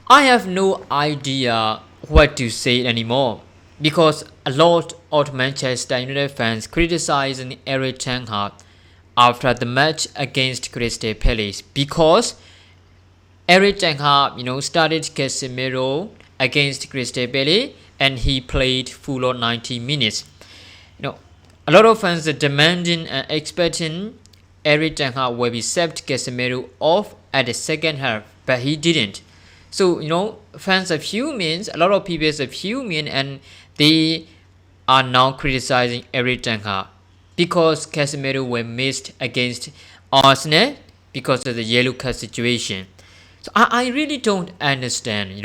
I have no idea what to say anymore because a lot of Manchester United fans criticizing Eric Ten Hag after the match against Crystal Palace because Eric Ten Hag, started Casemiro against Crystal Palace and he played full on 90 minutes. You know, a lot of fans are demanding and expecting Eric Ten Hag will be set Casemiro off at the second half, but he didn't. So, fans are fuming, a lot of people are fuming, and they are now criticizing Eric Ten Hag because Casemiro were missed against Arsenal because of the yellow card situation. So I really don't understand,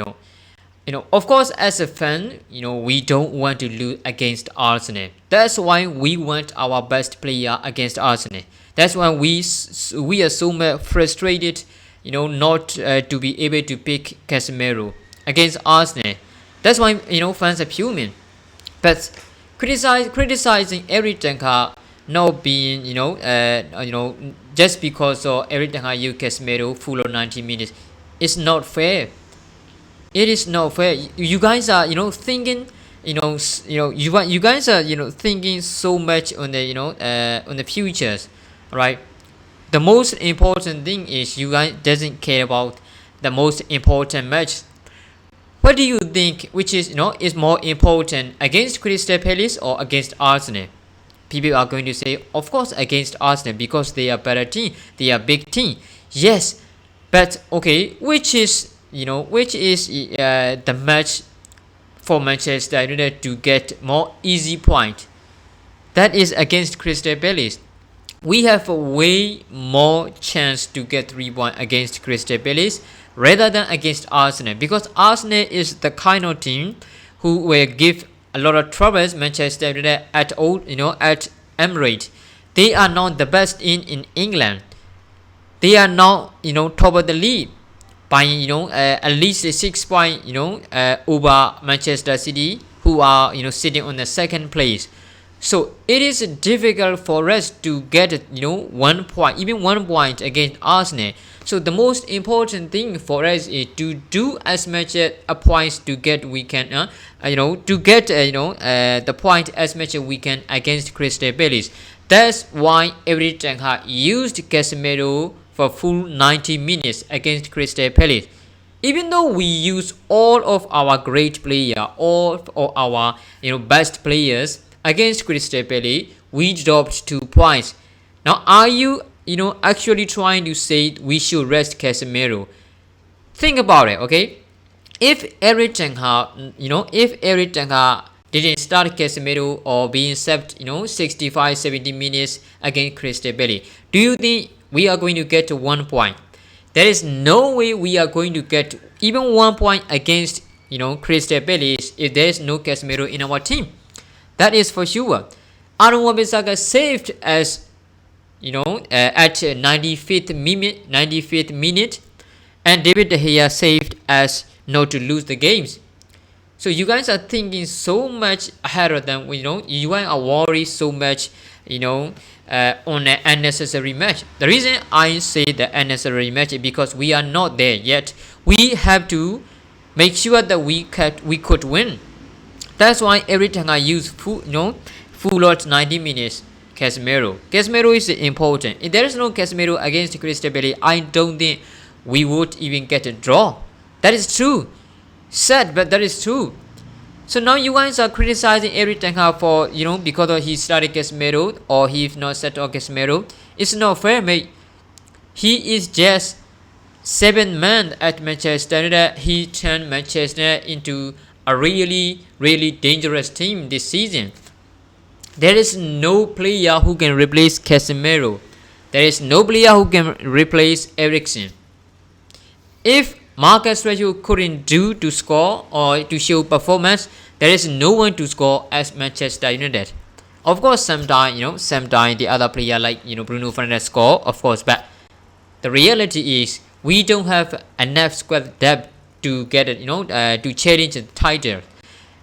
of course, as a fan, we don't want to lose against Arsenal. That's why we want our best player against Arsenal. That's why we are so much frustrated, not to be able to pick Casemiro against Arsenal. That's why fans are fuming. But criticizing Eric Ten Hag not being just because of Eric Ten Hag used Casemiro full of 90 minutes, it's not fair. It is not fair. You guys are thinking you guys are thinking so much on the futures, right? The most important thing is you guys doesn't care about the most important match. What do you think? Which is more important, against Crystal Palace or against Arsenal? People are going to say, of course, against Arsenal because they are better team. They are big team. Yes, but okay, which is the match for Manchester United to get more easy point? That is against Crystal Palace. We have a way more chance to get 3 points against Crystal Palace rather than against Arsenal, because Arsenal is the kind of team who will give a lot of troubles Manchester United at Emirates. They are not the best in England. They are now top of the league by at least 6 points over Manchester City, who are sitting on the second place. So it is difficult for us to get 1 point, even 1 point against Arsenal. So the most important thing for us is to do as much points to get we can the point as much as we can against Crystal Palace. That's why Eric Ten Hag used Casemiro for full 90 minutes against Crystal Palace. Even though we use all of our great players, all of our best players against Crystal Palace, we dropped 2 points. Now, are you actually trying to say we should rest Casemiro? Think about it, okay? If Eric Ten Hag didn't start Casemiro or being set 65-70 minutes against Crystal Palace, do you think we are going to get 1 point? There is no way we are going to get even 1 point against Crystal Palace if there is no Casemiro in our team. That is for sure. Aaron Wan-Bissaka saved as at 95th minute, and David De Gea saved as not to lose the games. So you guys are thinking so much ahead of them. You guys are worried so much on an unnecessary match. The reason I say the unnecessary match is because we are not there yet. We have to make sure that we could win. That's why every time I use full 90 minutes Casemiro. Casemiro is important. If there is no Casemiro against Crystal Palace, I don't think we would even get a draw. That is true. Sad, but that is true. So now you guys are criticizing Eric Ten Hag for because he started Casemiro or he not set on Casemiro. It's not fair, mate. He is just 7th man at Manchester United. He turned Manchester into a really, really dangerous team this season. There is no player who can replace Casemiro. There is no player who can replace Eriksen. If Marcus Rashford couldn't do to score or to show performance, there is no one to score as Manchester United. Of course, sometimes the other player like Bruno Fernandes score, of course, but the reality is we don't have enough squad depth to get it, to challenge the title.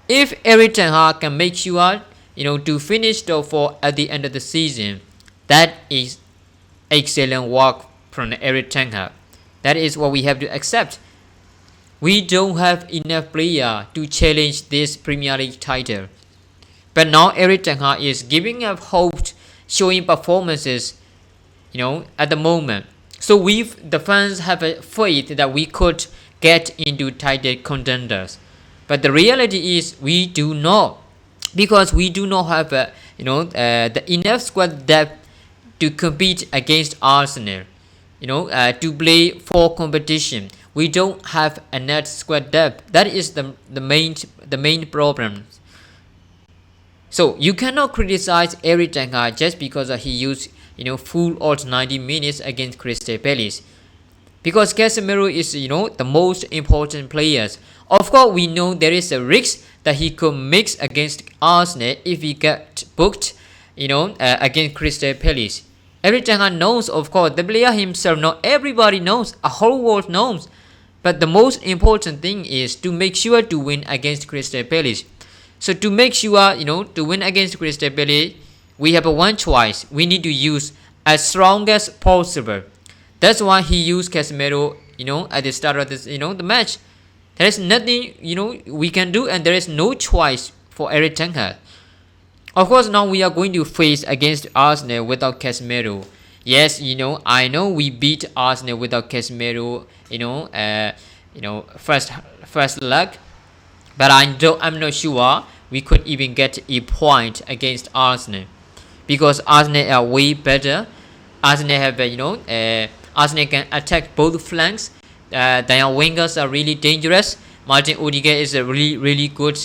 If Eric Ten Hag can make sure to finish top 4 at the end of the season, that is excellent work from Eric Ten Hag. That is what we have to accept. we don't have enough player to challenge this Premier League title. But now Erik Ten Hag is giving up hope, showing performances, at the moment. So the fans have a faith that we could get into title contenders. But the reality is we do not, because we do not have the enough squad depth to compete against Arsenal. To play for competition, we don't have enough squad depth. That is the main problem. So you cannot criticize Erik Ten Hag just because he used full out 90 minutes against Crystal Palace. Because Casemiro is the most important players. Of course, we know there is a risk that he could mix against Arsenal if he get booked, against Crystal Palace. Erik Ten Hag knows, of course, the player himself. Not everybody knows. A whole world knows. But the most important thing is to make sure to win against Crystal Palace. So to make sure, to win against Crystal Palace, we have one choice. We need to use as strong as possible. That's why he used Casemiro, at the start of this, the match. There is nothing, we can do, and there is no choice for Erik Ten Hag. Of course, now we are going to face against Arsenal without Casemiro. Yes, I know we beat Arsenal without Casemiro, first leg. But I'm not sure we could even get a point against Arsenal, because Arsenal are way better. Arsenal have Arsenal can attack both flanks. Their wingers are really dangerous. Martin Odegaard is a really good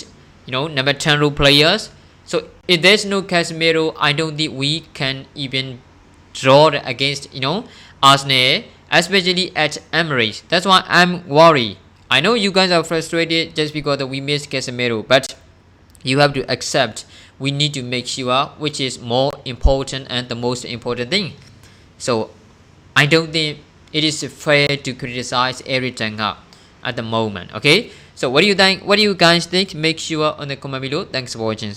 number 10 role players. So if there's no Casemiro, I don't think we can even draw against Arsenal, especially at Emirates. That's why I'm worried. I know you guys are frustrated just because we missed Casemiro, but you have to accept we need to make sure which is more important and the most important thing. So I don't think it is fair to criticize Erik Ten Hag at the moment. Okay, so what do you think? What do you guys think? Make sure on the comment below. Thanks for watching.